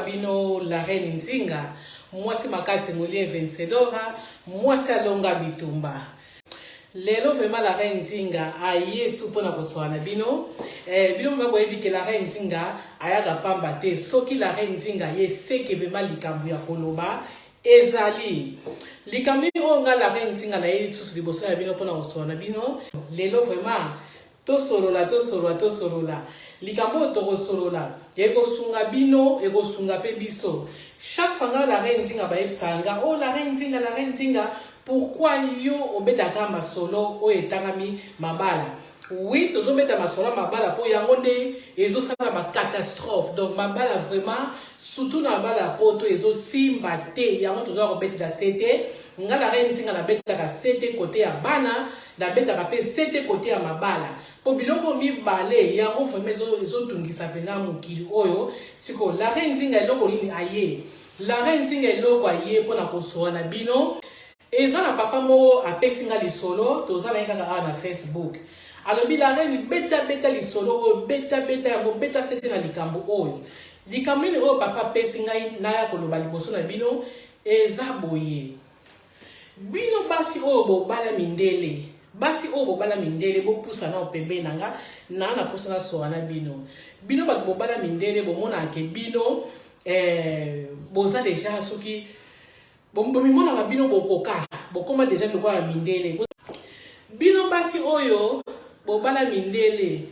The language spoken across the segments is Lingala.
bino la reine Nzinga, moi c'est Makasi Molie Vencedora, moi c'est Alonga Bitumba. Lelo vraiment la reine Nzinga aye supona koswana bino bino mba boyebi ke la reine Nzinga ayaga pamba te soki la reine Nzinga ye seke vraiment likambu ya koloba ezali likambu onga la reine Nzinga na ye susu liboso ya bino pona koswana bino lelo vraiment to solola likambo to solola ego sunga bino ego sunga pe biso chaque fois la reine Nzinga ba yebsanga oh la reine Nzinga pourquoi yo obetaka masolo o etangami mabala oui tozobeta masolo mabala po yango nde ezosala ma catastrophe donc mabala vraiment surtout na mabala poto ezosimba te yango tozoka kobetela sete nga la reine Nzinga na betaka sete côté ya bana na betaka pe sete côté ya mabala po biloko mibale yango vraiment ezotungisa pena mokili oyo siko la reine Nzinga eloko nini aye la reine Nzinga eloko aye mpona kosoana bino eza na papa mo apesinga lisolo tozala kaka na Facebook alobi la reine beta lisolo beta yango beta sete na likambo oyo likambo ni oyo papa apesinga na ya koloba liboso na bino eza boye bino basi oyo bobala mindele bopusa na opembe nanga na posa na soa na bino bato bobala mindele bomona ke bino boza deja soki bomimona ka bino bokoka bokoma deja loko ya mindele bino basi oyo bobala mindele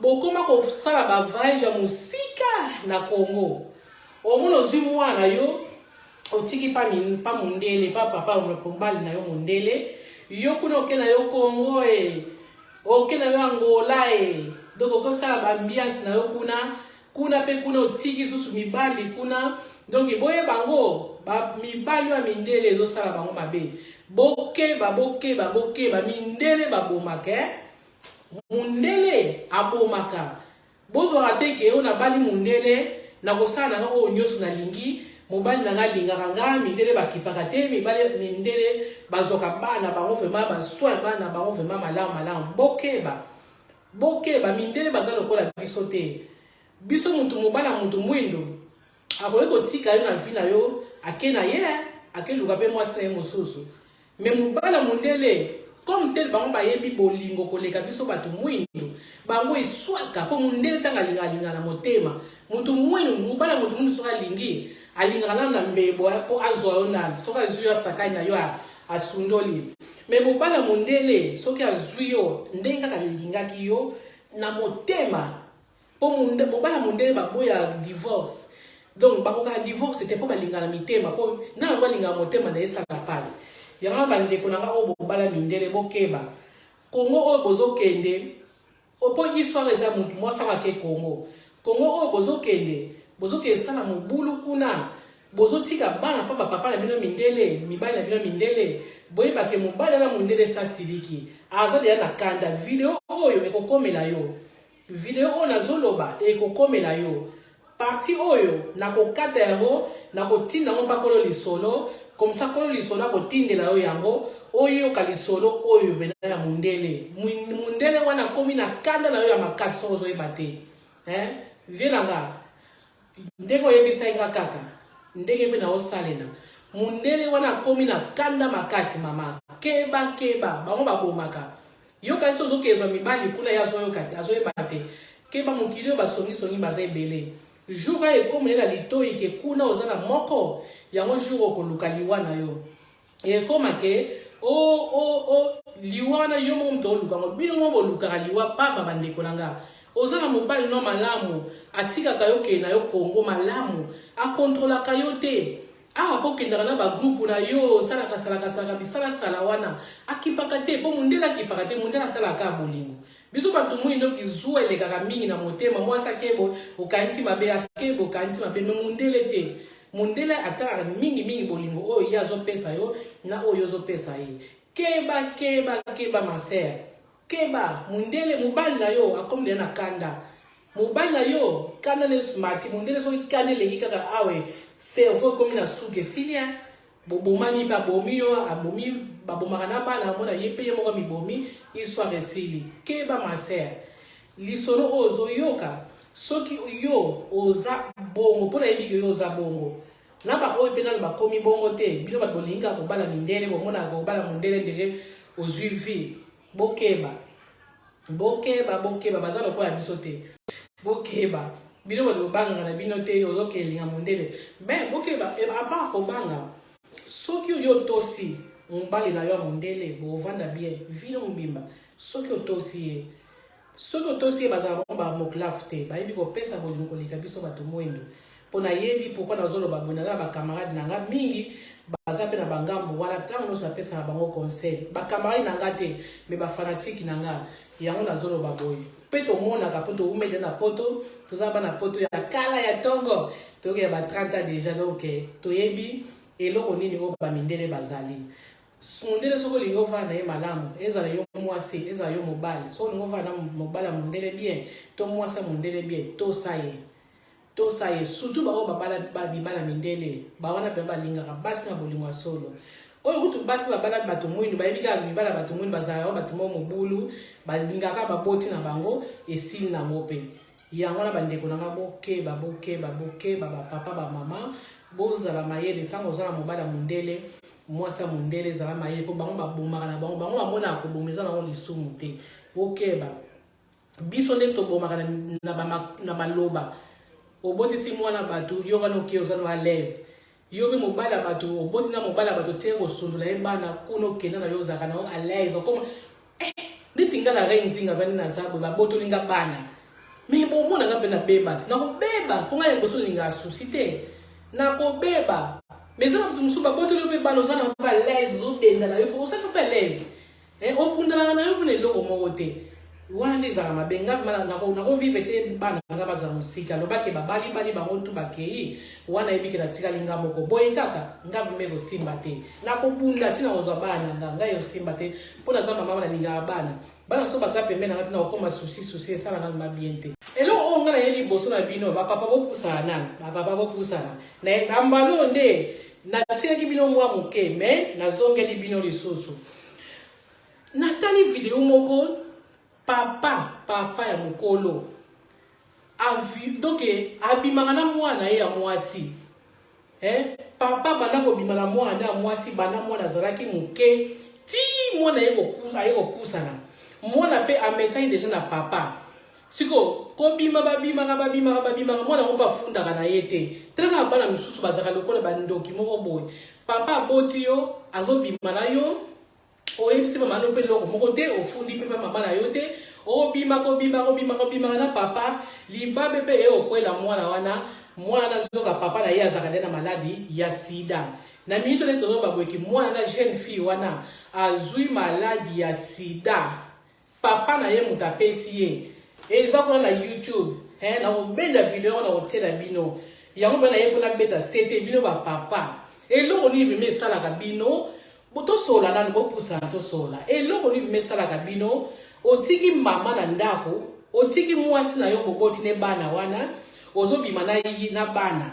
bokoma kosala bavage ya musika na Congo omona ozwi mwana yo otiki pa mundele pa papa mobali na yo mundele yo kuna okena yo Congo okena yo Angola donc okosala baambiance na yo kuna pe kuna otiki susu mibali kuna donc boye bango mibali wa mindele ezosala bango mabe bokeba mindele babomaka mundele abomaka bozwaka te ke oyo nabali mundele na kosala nanga oyo nyonso nalingi mobali nanga alingaka nga mindele bakipaka te mindele bazwaka bana bango vraiment baswin bana bango vraiment malamu bokeba mindele baza lokola biso te biso mutu mobala mutu mwindo akoki kotika yo na vi na yo ake na ye akeluka pe mwasi na ye mosusu me mobala mundele comme tel bango bayebi bolingo koleka biso bato mwindo bango eswaka po mundele tanga alinga na motema mutu mwindo mobala mutu mwindo soki alingi alingaka nano na mbebo po azwa yo nano soki azwi yo asakani na yo asundoli me mobala mundele soki azwi yo ndenge kaka alingaki yo na motema po mobala mundele baboya divorce donc bakoka divorce c'était pour balinga na mitema po na balinga motema na esa passe yanga bandeko nanga o bobala mindele bokeba Congo o bozokende opo histoire eza mutu mwasa ke Congo o bozokende sana mobulu kuna bozotika bana pa papa na bino mindele mibali na bino mindele boyeba ke mobali na mundele sa siliki azali na kanda video oyo ekokomela yo video oyo nazoloba ekokomela yo parti oyo nakokata yango nakotinda ngo pakolo lisolo comme ça kolo lisolo akotindela yo yango oyo ka lisolo oyo bena ya mundele wana komi na kanda na yo ya makasi ozoyeba te vienanga ndenge oyebisa nga kaka ndenge pe na osalela mundele wana komi na kanda makasi mama keba bango babomaka yo kasi ozokezwa mibali kuna ya azoyeba te keba mokili oyo basongisongi baza ebele jour ekomi na litoi ke kuna ozana moko yango jour okoluka liwa na yo ekoma ke liwa na yo mo mto oluka bino mo bolukaka liwa papa bandeko nanga ozana mobali no malamu atikaka yo ke na yo Congo malamu akontrolaka yo te akokendaka na bagroupe na yo salaka bisala wana akipaka te po mundele akipaka te mundele atalaka bolingo biso bato mwindo kizua elekaka mingi na motema mwasa kebo okanti mabe akebo kanti mabe mundele te mundele atalaka mingi bolingo oyo ye azopesa yo na oyo ozopesa ye keba maser keba mundele mobali na yo akomela na kanda mobali na yo kanda ne smart mundele so kanda leki kaka awe cerveau komi na suke silia bobomani babomi yo abomi babomaka na bana mona yepe ye moko mibomi histoire esili keba maser lisolo ozo yoka soki yo oza bongo pona yebi yo oza bongo na ba oyo pena ba komi bongo te bino ba bolinga ko bala mindele bomona ko bala mindele ndenge ozuivi bokeba bazalo ko ya biso te bokeba bino ba banga na bino te yo zokelinga mondele mais bokeba apa ko banga soki yo tosi mbali na yo mondele bo vanda bien vino mbimba soki otosi bazala ba moklaf te bayebi kopesa bolingo koleka biso bato mwendo pona yebi pourquoi nazolo babona na ba camarade nanga mingi baza pe na bangambo wana tango noso napesa bango conseil ba camarade nanga te me ba fanatique nanga yango nazolo baboye pe to mona ka poto umede na poto toza ba na poto ya kala ya tongo to ya ba 30 ans déjà donc to yebi eloko nini ko ba mindele bazali mundele soko lingo vana ye malamu ezala yo mwasi ezala yo mobali soko lingo vana mobala mundele bien to mwasa mundele bien to saye surtout bao babala mindele bawana pe balingaka basi na bolingo solo oyo kutu basi babala bato mwindu bayebika bibala bato mwindu bazala bato mo mobulu balingaka baboti na bango esili na ngope yango na bandeko nanga bokeba bapapa bamama bozala mayele ntango ozala mobala mundele mwasa mundele zala mayele po bango babomaka na bango bamona akobomeza nango lisumu te bokeba biso nde tobomaka na baloba obotisi mwana bato yo wana oke oza na alaise yo be mobala bato oboti na mobala bato te kosundola ye bana kuna okenda na yo ozalaka na alaise okoma nditingala re nzinga bani na zabwe babotolinga bana me bomonanga mpe nabeba ti nakobeba mpo ngai liboso olinga asusi te nakobeba meza na bato mosusu babotoli yo mpe bana oza na mpe alaise ozodenda na yo mpo osaka mpe alaise okundalanga na yo mpona eloko moko te wana nde ezala mabe nakovive te bana nga bazala mosika lobake babali bango tu bakei wana yebike natikali nga moko boye kaka nga bime kosimba te nakobunda ntina kozwa bana ngai osimba te mpo naza mama banalingaka bana so baza pembe nanga tina kokoma susi esalanga mabien te eloko oyo nga nayeli liboso na bino bapapa bopusana na mbalo nde natikaki bino mwa moke me nazongeli bino lisusu natali video moko papa ya mokolo donc abimaka na mwana ye ya mwasi papa banda kobima na mwana ya mwasi banda mwana azalaki moke ti mwana aye kopusana mwana mpe amesani deja na papa siko kobima babimaka mwana ngo bafundaka na ye te telaka bana misusu bazalaka lokola bandoki moko boye papa aboti yo azobima na yo oyebisi mama no pe loko moko te ofundi pe mama na yo te obima na papa libabe pe okwela mwana na nzoka papa na ye azaka na maladi ya sida na miso le tono babweki mwana na jeune fille wana azui maladi ya sida papa na ye mutapesi ye eza kuna na YouTube na obenda video na otela bino yango bana ye kuna beta sete bino ba papa eloko ni bime salaka bino botosola nani bopusana tosola eloko ni bimesalaka bino otiki mama na ndako otiki mwasi na yo boboti ne bana wana ozobima na bana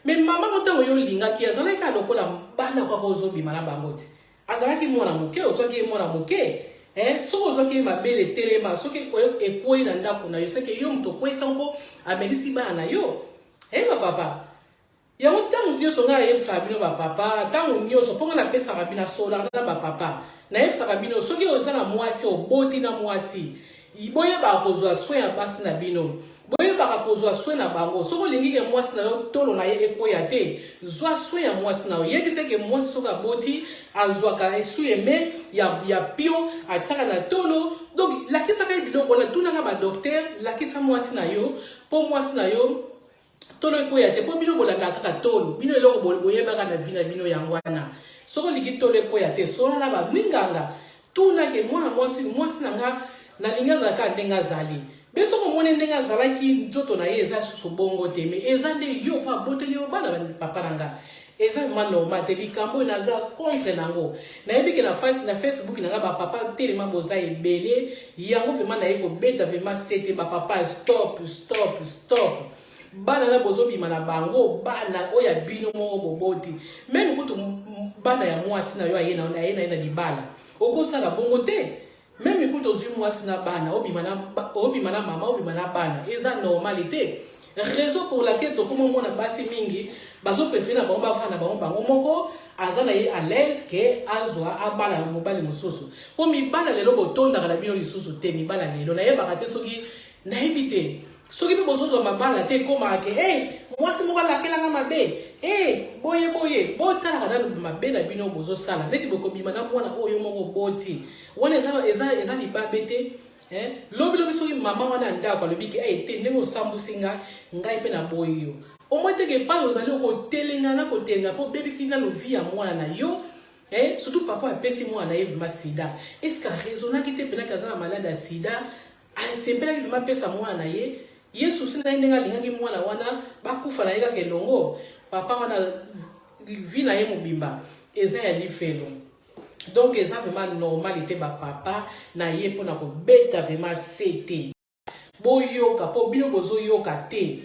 me mama motango yo lingaki azalaki lokola bana kwa ozobima na bango ti azalaki mwana moke ozwaki mwana moke soki ozwaki mabele telema soki ekwei na ndako na yo soki yo moto okwei sango amelisi bana na yo bapapa yango tango nyonso nga nayebisaka bino bapapa tango nyonso mpo nga napesaka bino asolaka na bapapa nayebisaka bino soki oza na mwasi oboti na mwasi boyebaka kozwa soin ya basi na bino boyebaka kozwa soin na bango soki olingike mwasi na yo tolo na ye ekweya te zwa soin ya mwasi na yo yebiseke mwasi soki aboti azwaka esu eme ya pio atiaka na tolo donc lakisaka ye biloko wana tunaka badokter lakisa mwasi na yo mpo mwasi na yo tolo ekweya te mpo bino bolandaka kaka tolo bino eloko boyebaka na vi na bino yango wana soko olingi tolo ekweya te solana baminganga tunake mwana mwasi na nga nalingi azalaka ndenge azali mpe soko omoni ndenge azalaki nzoto na ye eza susu bongo te me eza nde yo mpo aboteli yo bana papa na nga eza ma normal te likambo oyo naza contre nango nayebiki na Facebook na nga bapapa telema boza ebele yango vraimen naye kobeta vraimen sete bapapa stop bana na bozobima na bango bana oya bino moko boboti meme kutu bana ya mwasi na yo aye na libala okosala bongo te même écoute aux yeux moi na bana obimana mama obimana bana eza normalité raison pour laquelle to comme on a basi mingi bazo préférer na bango bafana bango moko azana ye à l'aise que azwa abala mobali mususu po mibala lelo botonda kala bino lisusu te mibala lelo na ye bakate soki na ebite soki pe bozozo mabala te koma ke moi si moko la kelanga mabe boye botala kana mabe na bino bozo sala neti bokobima na mwana oyo moko boti wana eza libabe te lobi soki mama wana ndako alobi ke te ndenge osambusi ngai pe na boyo au moins te ke pa ozali kotelenga na kotelenga po bebisi nano vi ya mwana na yo surtout papa apesi mwana ye vima sida est-ce que raisonnaki te pena kaza na malade ya sida asepelaki vima pesa mwana na ye yesu sina ndenge alingaki mwana wana bakufa na ye kaka elongo papa wana vi na ye mobimba eza ya lifelo donc eza vraiment normalité bapapa na ye mpona kobeta vraiment sete boyoka po bino bozoyoka te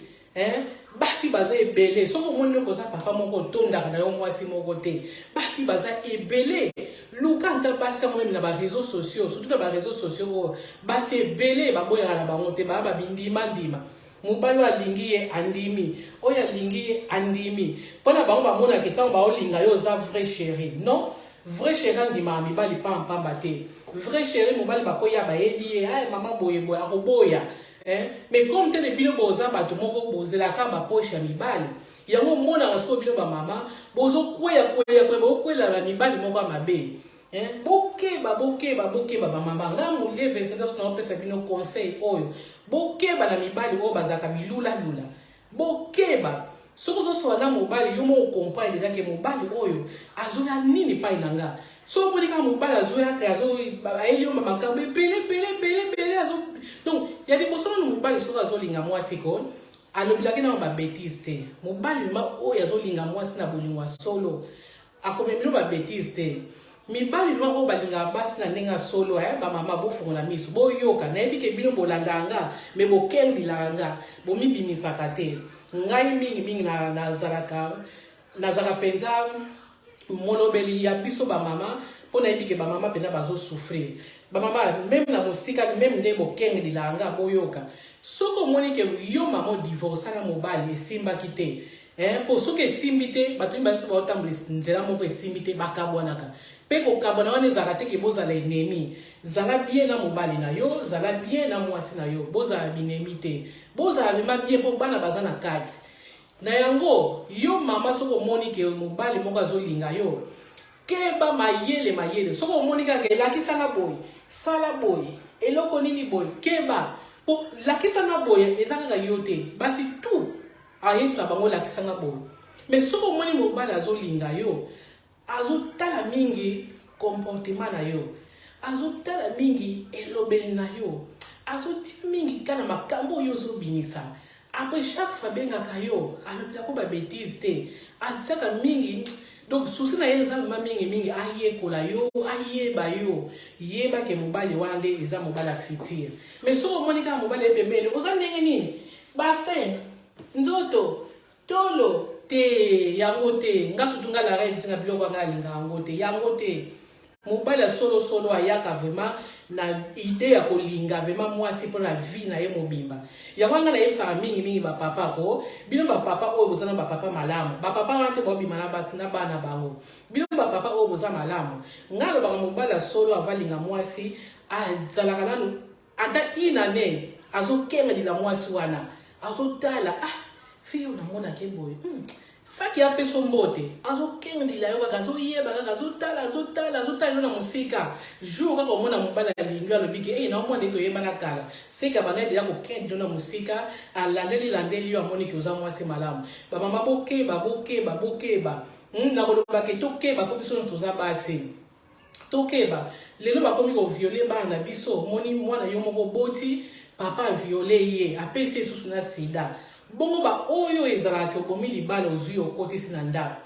basi baza ebele soko omoni koza papa moko otondaka na yo mwasi moko te basi baza ebele luka nta basi yango meme na bareseau sociaux surtout na bareseau sociaux oyo basi ebele baboyaka na bango te baa babindimandima mobali oyo alingi ye andimi oyo alingi ye andimi mpona bango bamonaka ntango baolinga yo oza vrai chéri non vrai chéri andimaka mibali pampamba te vrai chéri mobali bakoya bayeli ye mama boyeboye akoboya mais comme tene bino boza bato moko bozelaka bapoche ya mibali yango monaka siko bino bamama bozokweya bokwela na mibali moko ya mabe bokeba bamama nga molie vesedas na opesa bino conseil oyo bokeba na mibali oyo bazalaka bilulalula bokeba soki ozosola na mobali yo moko okomprendre kake mobali oyo azoya nini pai na nga so omoni kaka mobali azoyaka ayeli yo makambo ebele donc ya liboso nano mobali soki azolinga mwasi ko alobilaki na babétise te mobali ma oyo azolinga mwasi na bolingo ya solo akomemino babétise te mibali ma oyo balingaka basi na ndenge ya solo bamama bofongola miso boyoka nayebi ke bino bolandanga me bokendilaka nga bomibimisaka te ngai mingi nazalaka mpenza molobeli ya biso bamama mpo nayebi ke bamama mpenza bazosouffrir bamama meme na mosika meme nde bokengelilaka nga boyoka soki omoni ke yo mama odivorce na mobali esimbaki te po soki esimbi te bato mibaso baotambola nzela moko esimbi te bakabwanaka mpe kokabwana wana ezalaka te ke bozala enemi zala bien na mobali na yo zala bien na mwasi na yo bozala binemi te bozala mema bien mpo bana baza na kati na yango yo mama soki omoni ke mobali moko azolinga yo keba mayele soki omoni kaka elakisanga boye sala boye eloko nini boye keba po lakisanga boye eza kaka yo te basi tu ayebisa bango lakisanga boye mais soki omoni mobali azolinga yo azotala mingi comportement na yo azotala mingi elobeli na yo azotia mingi kana makambo oyo ozobinisa après chaque fois bengaka yo alobelako babétise te atisaka mingi donc souci na ye eza ma mingi ayekola yo ayeba yo yeba ke mobali wana nde eza mobali afitir mais soki omoni kaka mobali epembeni oza ndenge nini basin nzoto tolo te yango te nga sutu nga lara etinga biloko anga alinga yango te mobali ya solo ayaka vraiment na idée ya kolinga vraiment mwasi mpo na vie na ye mobimba yango anga nayebisaka mingi bapapa ko bino bapapa oyo boza na bapapa malamu bapapa wana te baobima na basi na bana bango bino bapapa oyo boza malamu nga alobaka mobali ya solo avalinga mwasi azalaka nanu ata inane azokengelila mwasi wana azotala fille onamonake boye saki apeso mbote azokengelila yo kaka azoyeba kaka azotala yo na mosika jour kaka omona mobali alingi alobi ke naomona nde toyebana kala seka banaye deja kokende yo na mosika alandeli yo amoniki oza mwasi malamu bamama bokeba nakoloba ke tokeba po biso no toza basi tokeba lelo bakomi koviole bana na biso moni mwana yo moko boti papa aviole ye apesi esusu na sida bongo ba oyo ezalaka okomi libala ozwi okotisi na ndako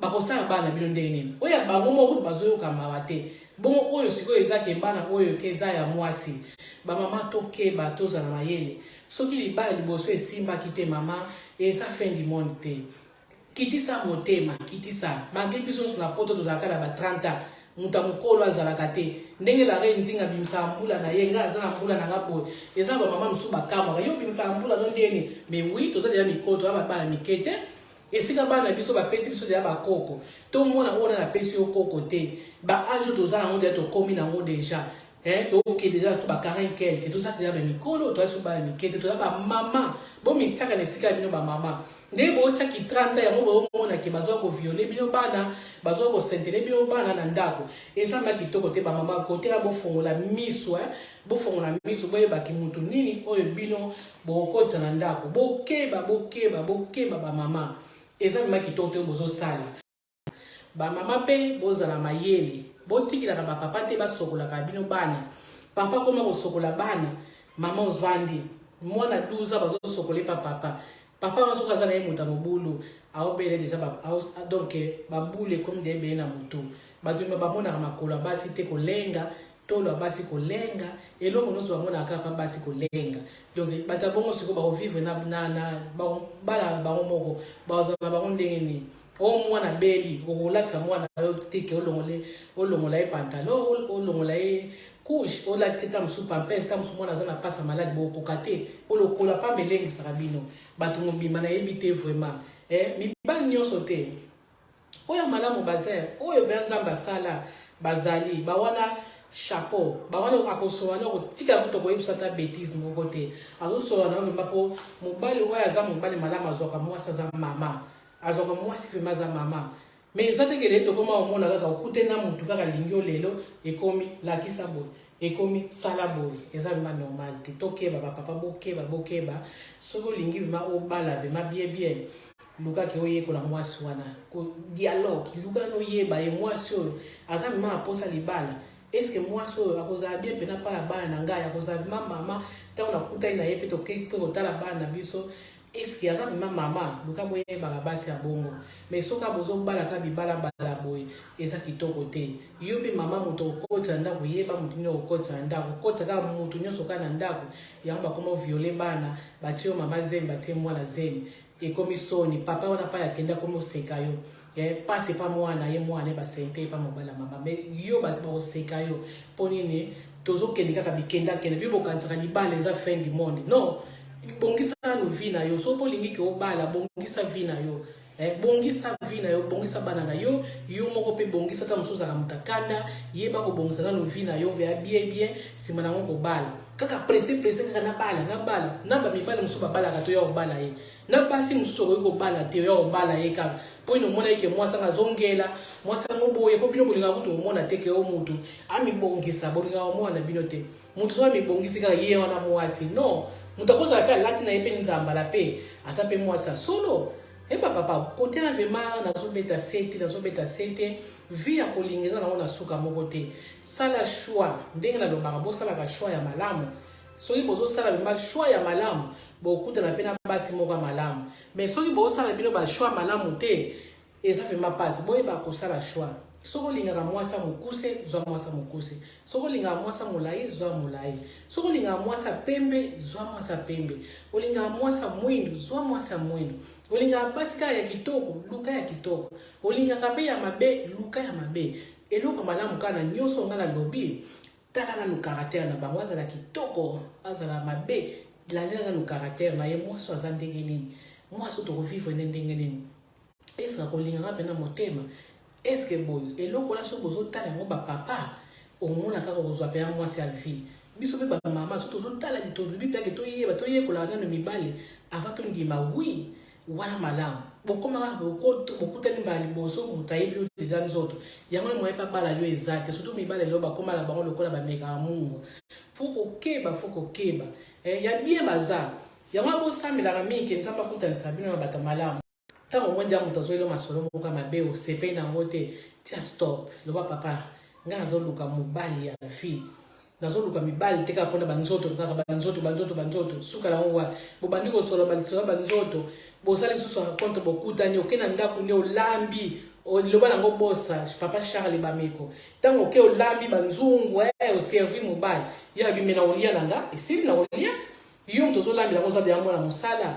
bakosala bana bino ndenge nini oyo bango moko bazoyoka mawa te bongo oyo sikoyo ezaka bana oyo ke eza ya mwasi bamama tokeba tozala mayele soki libala liboso esimbaki te mama eza fin du monde te kitisa motema kitisa bange biso nyonso na poto tozalaka na ba 30 ans muta mukolo azalaka te ndenge la re ndinga bimisa mbula na ye nga azana mbula na ngapo eza ba mama musu bakamwa yo bimisa mbula no ndeni mais oui to za ya mikolo to ba mikete esika bana biso bapesi biso deya bakoko to mona ona na pesi yo koko te ba age toza nango deya tokomi nango deja toke deja to ba 40 quelque to ça deya ba mikolo to aso ba mikete to ba mama bo mitaka na esika bino ba mama ndenge bootaki 30 yango bomona ke bazwa koviole bino bana bazwa kosentele bino bana na ndako ezamba kitoko te bamama kotela bofongola miso bofongola miso boyebaki mutu nini oyo bino bokotisa na ndako bokeba bamama ezamba kitoko te bozosala bamama mpe bozala mayele botikilaka bapapa te basokolaka bino bana papa koma kosokola bana mama ozvandi mwana 12 bazosokola papa papa on soka za na muta mobulu aobele déjà donc babule comme des bena mutu batu mabamona makolo basi te kolenga tolo basi kolenga eloko noso bamona kaka basi kolenga donc batabongo siko ba vivre na bala ba moko baza ba ndeni o mwana beli okolakisa mwana yo teke olongola e pantalon olongola e couche ola tita musu pampes ta musu mwana zana pasa malade bokokate olokola pa melengi sarabino batu ngobima na ebite vraiment mibali nyonso te oya malamu bazer oyo benzamba sala bazali bawana chapeau bawana akosowana kotika kuto koyebisa ta bêtise moko te akosowana mbapo mobali oya za mobali malamu azoka mwasa za mama azoka mwasi fema za mama mais nzateke to koma omona kaka okute na mutu kaka lingio lelo ekomi lakisa boy ekomi sala boy eza ma normal te tokeba papa bokeba soko lingi ma obala ve ma bien luka ke oyekola mwasi wana ko dialogue luka no yeba e mwasi oyo aza ma aposa libala est-ce que mwasi oyo akoza bien pena pa la bana na ngai akoza mama ta ona kuta ina yepe to ke ko tala bana biso est-ce que aza mama luka boye bala basi ya bongo mais soka bozo bala ka bibala bala boye eza kitoko te yobe mama muto okota ndako yeba mutu nyo okota ndako okota ka mutu nyo soka na ndako yamba komo violer bana batio mama zemba tie mwana zemi ekomi soni papa wana pa yakenda komo seka yo pasi pa mwana ye mwana ba sente pa mobala mama mais yo basi ba seka yo ponini tozo kendika ka bikenda kende bibo kansaka libala eza fin du monde non bongisa no vina yo so polingi ke obala bongisa vina yo bongisa vina yo bongisa bana na yo moko pe bongisa ta musuza ka mutakanda yeba ko bongisa no vina yo bien simana ngo bala kaka presse kaka na bala na ba mibala musuba bala ka to yo bala ye na basi musuzo ko bala te yo bala ye ka po ino mona yake mwasa nga zongela mwasa ngo boye po bino bolinga kuto mona teke o mutu ami bongisa bolinga mona bino te mutu so ami bongisi ka ye wana mwasi no mutakoza pe lati na epe nzamba la pe asape mwasa solo papa kote na vema nazobeta sete via kolingeza na ona suka moko te sala choix ndenge na lobaka bo sala ka choix ya malamu soki bozo sala ba choix ya malamu bokuta na pena basi moko malamu mais soki bozo sala bino ba choix malamu te eza vema passe boye ba ko sala choix soko linga mwasa mukuse zwa mwasa mukuse soko linga mwasa mulai zwa mulai soko linga mwasa pembe zwa mwasa pembe olinga mwasa mwindu zwa mwasa mwindu olinga basika ya kitoko luka ya kitoko olinga kabe ya mabe luka ya mabe eloko malamu kana nyoso ngana lobi tala na caractère na bango azala kitoko azala mabe la na caractère na ye mwaso azandenge nini mwaso to vivre ndenge nini esa kolinga pena motema est-ce que boy eloko la so bozo tala ngo ba papa omona kaka bozwa pe mwasi ya vie biso pe ba mama so tozo tala di to biblia ke to ye kola na mibale avato ngima oui wana malamu bokoma ka bokuta ni bali boso mutayibi deja nzoto yango mo epa bala yo exact surtout mibale lo bakoma la bango lokola ba meka mungu foko keba ya bien bazar yango bo samela na mingi nzamba kutanisa bino na bata malamu tango mwenda mutazoelo masolo moka mabe o sepe na ngote tia stop loba papa nga nazoluka mobali ya vie nazoluka mibali teka pona banzoto kaka banzoto suka la ngwa bobandiko solo banzoto bosali susu compte bokuta ni okena ndaku ni olambi o loba nango bossa papa Charles Bameko tango ke olambi banzungu o servi mobali ya bimena olia nanga esili na olia yo mtozolambi la ngoza ya mwana musala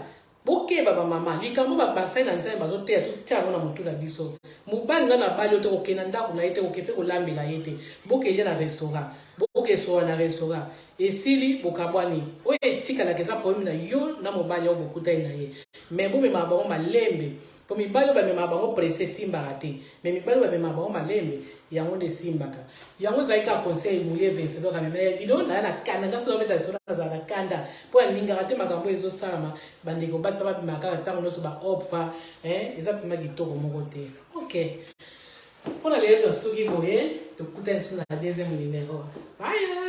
bokeba ba mama likambo ba basai na nzambe bazoteya totiango na motu na biso mobali nga na bali oyo kokenda ndako na ye te kokepe kolambela ye te bokelia na restaurant bokesola na restaurant esili bokabwani oyo etikalaka eza problème na yo na mobali oyo bokutani na ye mais bomema bango malembe po mibali oyo bamema bango presse esimbaka te mais mibali oyo bamema bango malembe yango nde esimbaka yango ezalaki kaka conseil emulie vencedor amema bino naya na kanda nga soki obeta lisola azala na kanda mpo alingaka te makambo ezosalama bandeko basi babimaka kaka ntango nyonso baopra eza mpema kitoko moko te ok mpona lelo soki boye tokutani so na deuxième numéro bye